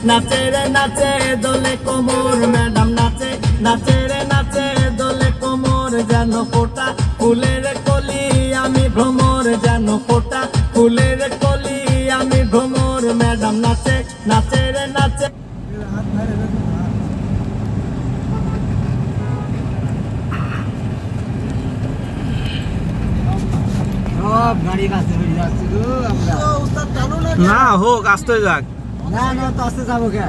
নাচে রে নাচে দোলে কোমর ম্যাডাম নাচে নাচে রে নাচে দোলে কোমর যেন ফোটা ফুলের কলি আমি ভ্রমর যেন ফোটা ফুলের কলি আমি ভ্রমর ম্যাডাম নাচে নাচে রে নাচে সব গাড়ি কাছে বেরিয়ে যাচ্ছে গো আমরা না হোক আসতে যাক না না তো আসতে যাবো কে